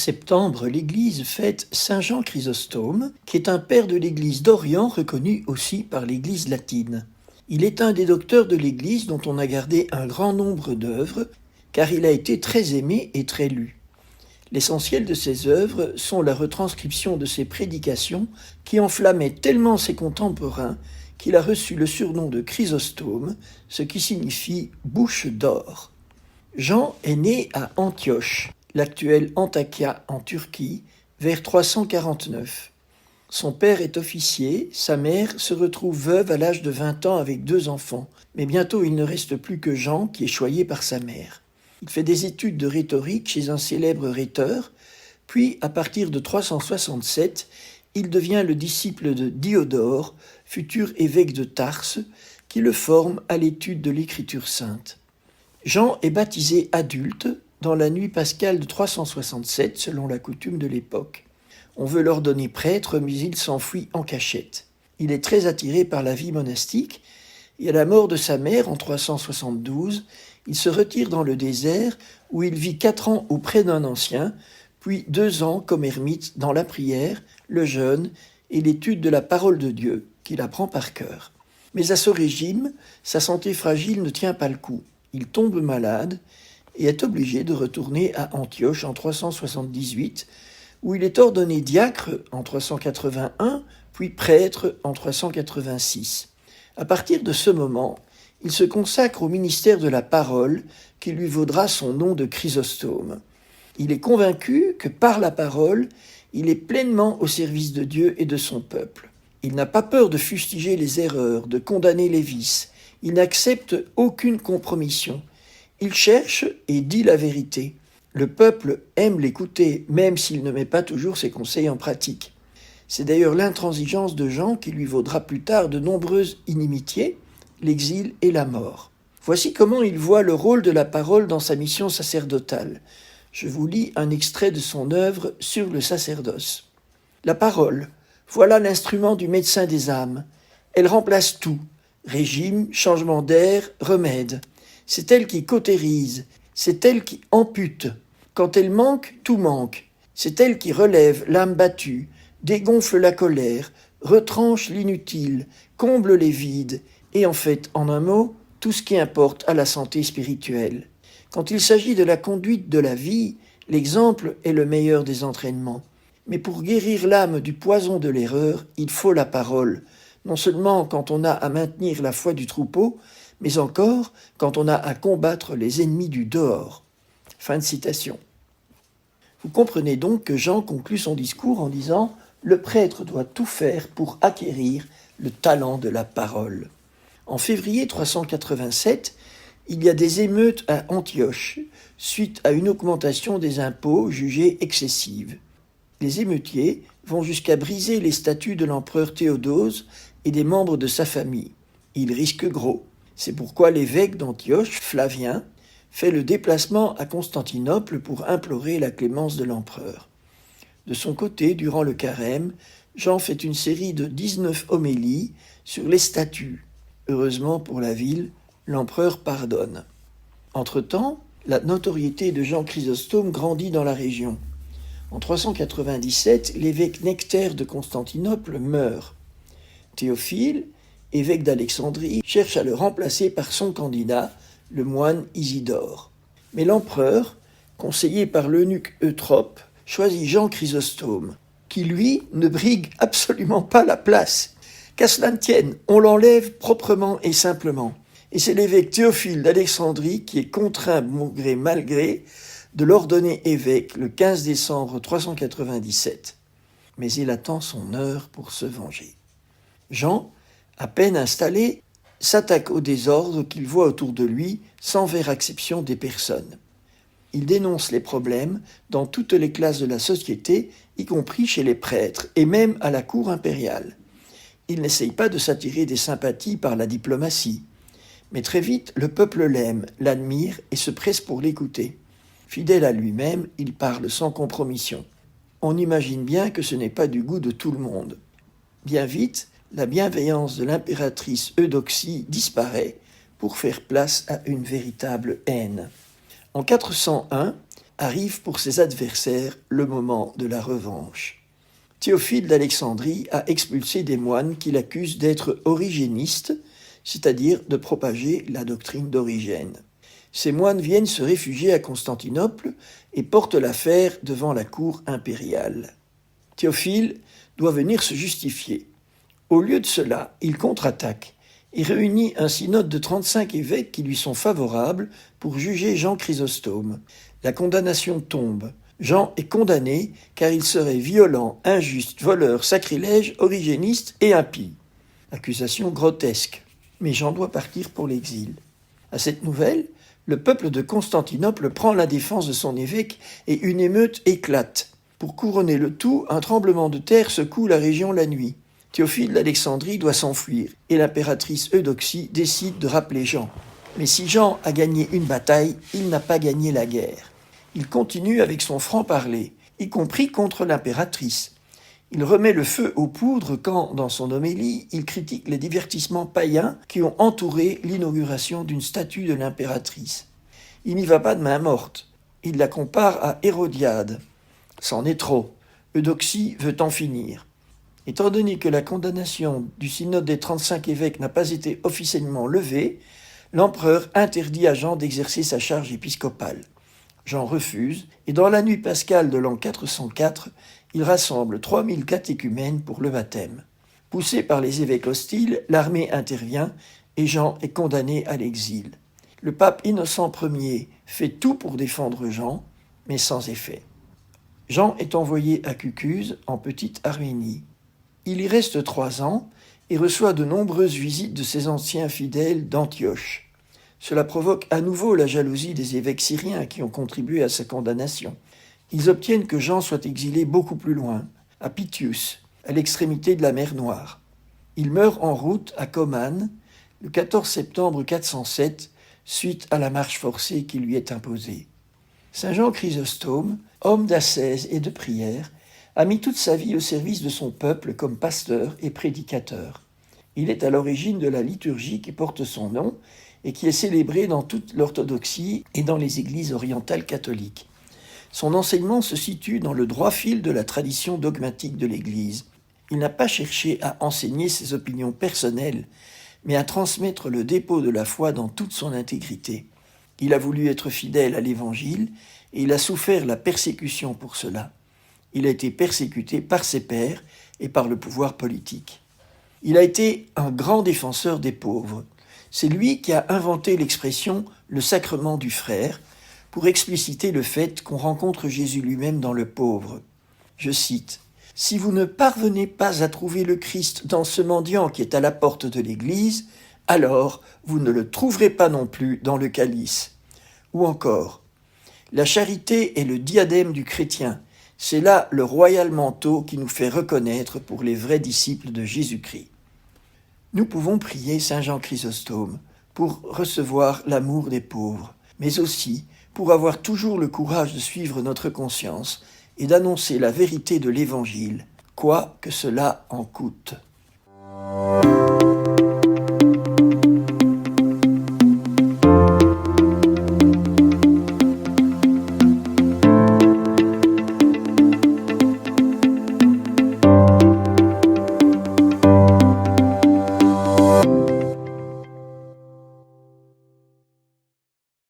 septembre, l'Église fête Saint Jean Chrysostome, qui est un père de l'Église d'Orient reconnu aussi par l'Église latine. Il est un des docteurs de l'Église dont on a gardé un grand nombre d'œuvres, car il a été très aimé et très lu. L'essentiel de ses œuvres sont la retranscription de ses prédications qui enflammaient tellement ses contemporains qu'il a reçu le surnom de Chrysostome, ce qui signifie « bouche d'or ». Jean est né à Antioche, l'actuelle Antakya en Turquie, vers 349. Son père est officier, sa mère se retrouve veuve à l'âge de 20 ans avec 2 enfants, mais bientôt il ne reste plus que Jean qui est choyé par sa mère. Il fait des études de rhétorique chez un célèbre rhéteur, puis à partir de 367, il devient le disciple de Diodore, futur évêque de Tarse, qui le forme à l'étude de l'écriture sainte. Jean est baptisé adulte dans la nuit pascale de 367, selon la coutume de l'époque. On veut l'ordonner prêtre, mais il s'enfuit en cachette. Il est très attiré par la vie monastique, et à la mort de sa mère en 372, il se retire dans le désert où il vit 4 ans auprès d'un ancien, puis 2 ans comme ermite dans la prière, le jeûne et l'étude de la parole de Dieu, qu'il apprend par cœur. Mais à ce régime, sa santé fragile ne tient pas le coup. Il tombe malade et est obligé de retourner à Antioche en 378, où il est ordonné diacre en 381, puis prêtre en 386. À partir de ce moment, il se consacre au ministère de la parole qui lui vaudra son nom de Chrysostome. Il est convaincu que par la parole, il est pleinement au service de Dieu et de son peuple. Il n'a pas peur de fustiger les erreurs, de condamner les vices. Il n'accepte aucune compromission. Il cherche et dit la vérité. Le peuple aime l'écouter, même s'il ne met pas toujours ses conseils en pratique. C'est d'ailleurs l'intransigeance de Jean qui lui vaudra plus tard de nombreuses inimitiés, l'exil et la mort. Voici comment il voit le rôle de la parole dans sa mission sacerdotale. Je vous lis un extrait de son œuvre sur le sacerdoce. La parole, voilà l'instrument du médecin des âmes. Elle remplace tout, régime, changement d'air, remède. C'est elle qui cautérise, c'est elle qui ampute. Quand elle manque, tout manque. C'est elle qui relève l'âme battue, dégonfle la colère, retranche l'inutile, comble les vides, et en fait, en un mot, tout ce qui importe à la santé spirituelle. Quand il s'agit de la conduite de la vie, l'exemple est le meilleur des entraînements. Mais pour guérir l'âme du poison de l'erreur, il faut la parole, non seulement quand on a à maintenir la foi du troupeau, mais encore quand on a à combattre les ennemis du dehors. Fin de citation. Vous comprenez donc que Jean conclut son discours en disant « Le prêtre doit tout faire pour acquérir le talent de la parole ». En février 387, il y a des émeutes à Antioche, suite à une augmentation des impôts jugée excessive. Les émeutiers vont jusqu'à briser les statues de l'empereur Théodose et des membres de sa famille. Ils risquent gros. C'est pourquoi l'évêque d'Antioche, Flavien, fait le déplacement à Constantinople pour implorer la clémence de l'empereur. De son côté, durant le carême, Jean fait une série de 19 homélies sur les statues. Heureusement pour la ville, l'empereur pardonne. Entre-temps, la notoriété de Jean Chrysostome grandit dans la région. En 397, l'évêque Nectaire de Constantinople meurt. Théophile, évêque d'Alexandrie, cherche à le remplacer par son candidat, le moine Isidore. Mais l'empereur, conseillé par l'eunuque Eutrope, choisit Jean Chrysostome, qui lui ne brigue absolument pas la place. Qu'à cela ne tienne, on l'enlève proprement et simplement. Et c'est l'évêque Théophile d'Alexandrie qui est contraint, mal gré, de l'ordonner évêque le 15 décembre 397. Mais il attend son heure pour se venger. Jean, à peine installé, s'attaque au désordre qu'il voit autour de lui sans faire exception des personnes. Il dénonce les problèmes dans toutes les classes de la société, y compris chez les prêtres et même à la cour impériale. Il n'essaye pas de s'attirer des sympathies par la diplomatie. Mais très vite, le peuple l'aime, l'admire et se presse pour l'écouter. Fidèle à lui-même, il parle sans compromission. On imagine bien que ce n'est pas du goût de tout le monde. Bien vite, la bienveillance de l'impératrice Eudoxie disparaît pour faire place à une véritable haine. En 401, arrive pour ses adversaires le moment de la revanche. Théophile d'Alexandrie a expulsé des moines qu'il accuse d'être origénistes, c'est-à-dire de propager la doctrine d'Origène. Ces moines viennent se réfugier à Constantinople et portent l'affaire devant la cour impériale. Théophile doit venir se justifier. Au lieu de cela, il contre-attaque et réunit un synode de 35 évêques qui lui sont favorables pour juger Jean Chrysostome. La condamnation tombe. Jean est condamné car il serait violent, injuste, voleur, sacrilège, origéniste et impie. Accusation grotesque. Mais Jean doit partir pour l'exil. À cette nouvelle, le peuple de Constantinople prend la défense de son évêque et une émeute éclate. Pour couronner le tout, un tremblement de terre secoue la région la nuit. Théophile d'Alexandrie doit s'enfuir et l'impératrice Eudoxie décide de rappeler Jean. Mais si Jean a gagné une bataille, il n'a pas gagné la guerre. Il continue avec son franc-parler, y compris contre l'impératrice. Il remet le feu aux poudres quand, dans son homélie, il critique les divertissements païens qui ont entouré l'inauguration d'une statue de l'impératrice. Il n'y va pas de main morte. Il la compare à Hérodiade. C'en est trop. Eudoxie veut en finir. Étant donné que la condamnation du synode des 35 évêques n'a pas été officiellement levée, l'empereur interdit à Jean d'exercer sa charge épiscopale. Jean refuse, et dans la nuit pascale de l'an 404, il rassemble 3000 catéchumènes pour le baptême. Poussé par les évêques hostiles, l'armée intervient et Jean est condamné à l'exil. Le pape Innocent Ier fait tout pour défendre Jean, mais sans effet. Jean est envoyé à Cucuse, en Petite-Arménie. Il y reste 3 ans et reçoit de nombreuses visites de ses anciens fidèles d'Antioche. Cela provoque à nouveau la jalousie des évêques syriens qui ont contribué à sa condamnation. Ils obtiennent que Jean soit exilé beaucoup plus loin, à Pitius, à l'extrémité de la mer Noire. Il meurt en route à Comane le 14 septembre 407, suite à la marche forcée qui lui est imposée. Saint Jean Chrysostome, homme d'ascèse et de prière, a mis toute sa vie au service de son peuple comme pasteur et prédicateur. Il est à l'origine de la liturgie qui porte son nom et qui est célébrée dans toute l'orthodoxie et dans les églises orientales catholiques. Son enseignement se situe dans le droit fil de la tradition dogmatique de l'Église. Il n'a pas cherché à enseigner ses opinions personnelles, mais à transmettre le dépôt de la foi dans toute son intégrité. Il a voulu être fidèle à l'Évangile et il a souffert la persécution pour cela. Il a été persécuté par ses pairs et par le pouvoir politique. Il a été un grand défenseur des pauvres. C'est lui qui a inventé l'expression « le sacrement du frère » pour expliciter le fait qu'on rencontre Jésus lui-même dans le pauvre. Je cite « Si vous ne parvenez pas à trouver le Christ dans ce mendiant qui est à la porte de l'Église, alors vous ne le trouverez pas non plus dans le calice. » Ou encore « La charité est le diadème du chrétien. C'est là le royal manteau qui nous fait reconnaître pour les vrais disciples de Jésus-Christ. » Nous pouvons prier Saint Jean Chrysostome pour recevoir l'amour des pauvres, mais aussi pour avoir toujours le courage de suivre notre conscience et d'annoncer la vérité de l'Évangile, quoi que cela en coûte.